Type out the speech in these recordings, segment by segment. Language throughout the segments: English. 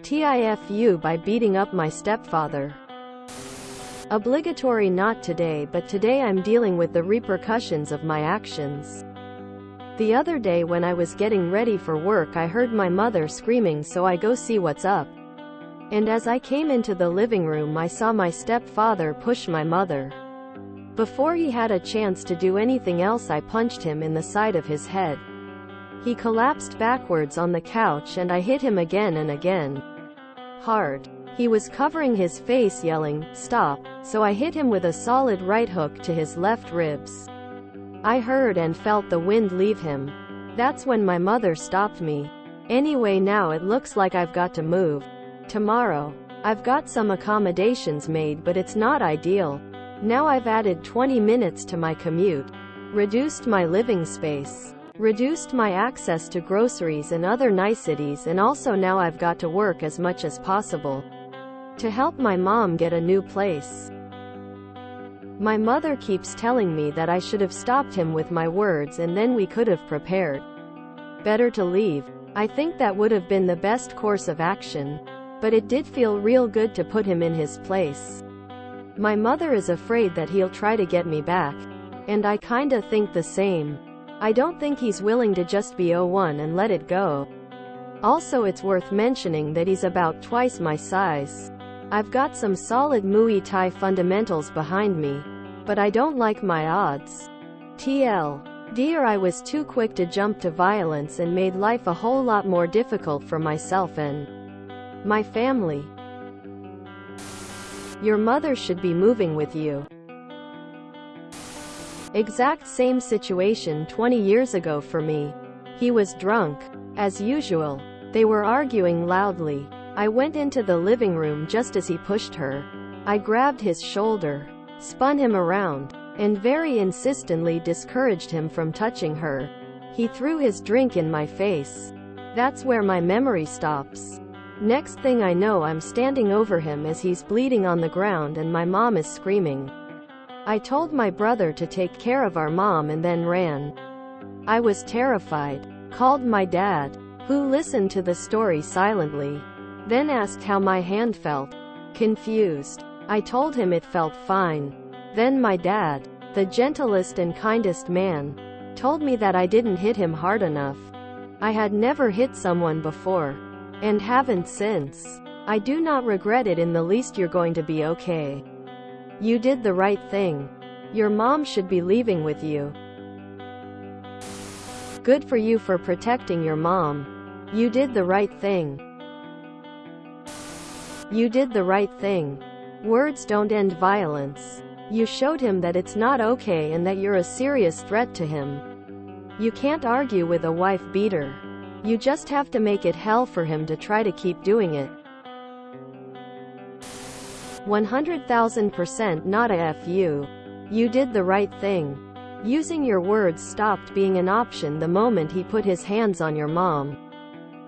TIFU by beating up my stepfather. Obligatory not today, but today I'm dealing with the repercussions of my actions. The other day when I was getting ready for work, I heard my mother screaming, so I go see what's up. And as I came into the living room, I saw my stepfather push my mother. Before he had a chance to do anything else, I punched him in the side of his head. He collapsed backwards on the couch and I hit him again and again. Hard. He was covering his face yelling, "Stop," so I hit him with a solid right hook to his left ribs. I heard and felt the wind leave him. That's when my mother stopped me. Anyway, now it looks like I've got to move. Tomorrow. I've got some accommodations made, but it's not ideal. Now I've added 20 minutes to my commute. Reduced my living space. Reduced my access to groceries and other niceties, and also now I've got to work as much as possible to help my mom get a new place. My mother keeps telling me that I should have stopped him with my words and then we could have prepared. Better to leave. I think that would have been the best course of action. But it did feel real good to put him in his place. My mother is afraid that he'll try to get me back. And I kinda think the same. I don't think he's willing to just be 01 and let it go. Also, it's worth mentioning that he's about twice my size. I've got some solid Muay Thai fundamentals behind me, but I don't like my odds. TL. Dear, I was too quick to jump to violence and made life a whole lot more difficult for myself and my family. Your mother should be moving with you. Exact same situation 20 years ago for me. He was drunk. As usual. They were arguing loudly. I went into the living room just as he pushed her. I grabbed his shoulder, spun him around, and very insistently discouraged him from touching her. He threw his drink in my face. That's where my memory stops. Next thing I know, I'm standing over him as he's bleeding on the ground and my mom is screaming. I told my brother to take care of our mom and then ran. I was terrified. Called my dad, who listened to the story silently. Then asked how my hand felt. Confused. I told him it felt fine. Then my dad, the gentlest and kindest man, told me that I didn't hit him hard enough. I had never hit someone before. And haven't since. I do not regret it in the least. You're going to be okay. You did the right thing. Your mom should be leaving with you. Good for you for protecting your mom. You did the right thing. You did the right thing. Words don't end violence. You showed him that it's not okay and that you're a serious threat to him. You can't argue with a wife beater. You just have to make it hell for him to try to keep doing it. 100,000% not a FU. You did the right thing. Using your words stopped being an option the moment he put his hands on your mom.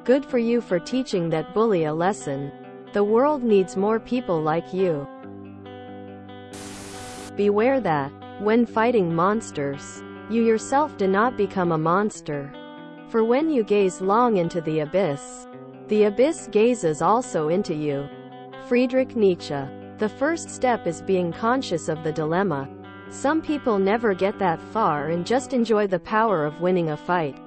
Good for you for teaching that bully a lesson. The world needs more people like you. Beware that, when fighting monsters, you yourself do not become a monster. For when you gaze long into the abyss gazes also into you. Friedrich Nietzsche. The first step is being conscious of the dilemma. Some people never get that far and just enjoy the power of winning a fight.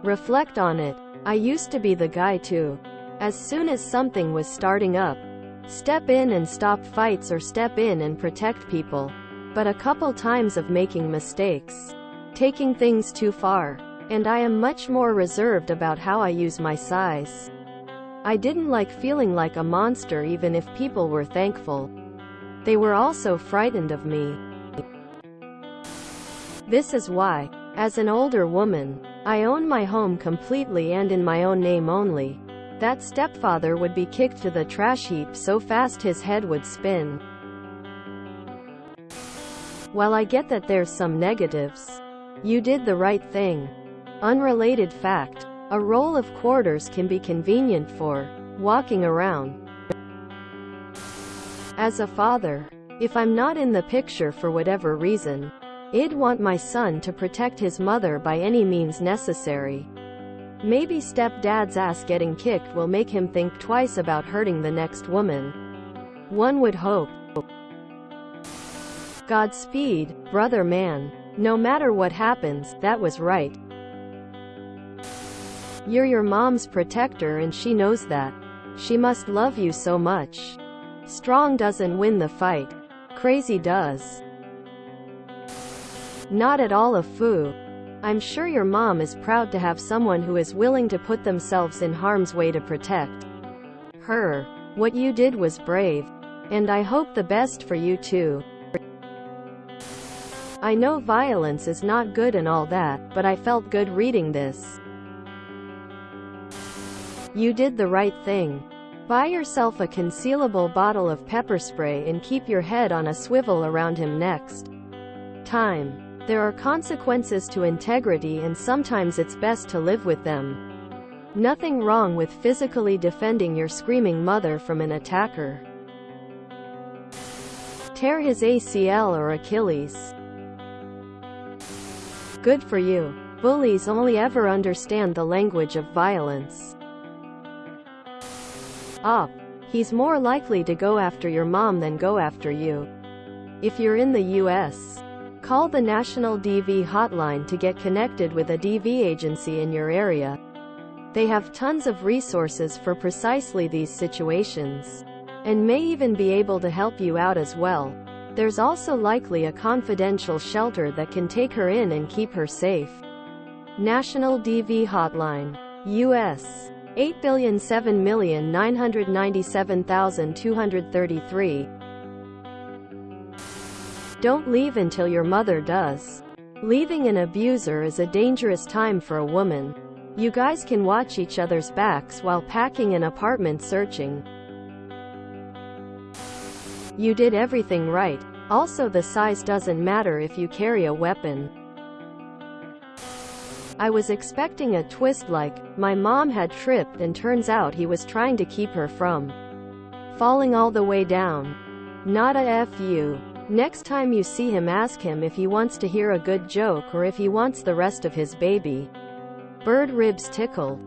Reflect on it. I used to be the guy too. As soon as something was starting up, step in and stop fights or step in and protect people. But a couple times of making mistakes, taking things too far. And I am much more reserved about how I use my size. I didn't like feeling like a monster even if people were thankful. They were also frightened of me. This is why, as an older woman, I own my home completely and in my own name only. That stepfather would be kicked to the trash heap so fast his head would spin. While I get that there's some negatives, you did the right thing. Unrelated fact. A roll of quarters can be convenient for walking around. As a father, if I'm not in the picture for whatever reason, I'd want my son to protect his mother by any means necessary. Maybe stepdad's ass getting kicked will make him think twice about hurting the next woman. One would hope. Godspeed, brother man. No matter what happens, that was right. You're your mom's protector and she knows that. She must love you so much. Strong doesn't win the fight. Crazy does. Not at all a fool. I'm sure your mom is proud to have someone who is willing to put themselves in harm's way to protect her. What you did was brave. And I hope the best for you too. I know violence is not good and all that, but I felt good reading this. You did the right thing. Buy yourself a concealable bottle of pepper spray and keep your head on a swivel around him next time. There are consequences to integrity and sometimes it's best to live with them. Nothing wrong with physically defending your screaming mother from an attacker. Tear his ACL or Achilles. Good for you. Bullies only ever understand the language of violence. Up. He's more likely to go after your mom than go after you. If you're in the US, call the National DV hotline to get connected with a DV agency in your area. They have tons of resources for precisely these situations, and may even be able to help you out as well. There's also likely a confidential shelter that can take her in and keep her safe. National DV hotline. US. 8,007,997,233. Don't leave until your mother does. Leaving an abuser is a dangerous time for a woman. You guys can watch each other's backs while packing an apartment searching. You did everything right. Also, the size doesn't matter if you carry a weapon. I was expecting a twist like, my mom had tripped and turns out he was trying to keep her from falling all the way down. Not a fu. Next time you see him, ask him if he wants to hear a good joke or if he wants the rest of his baby. Bird ribs tickle.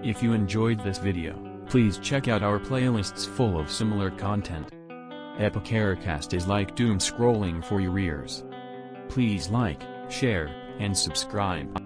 If you enjoyed this video, please check out our playlists full of similar content. Epicaricast is like doom scrolling for your ears. Please like, share, and subscribe.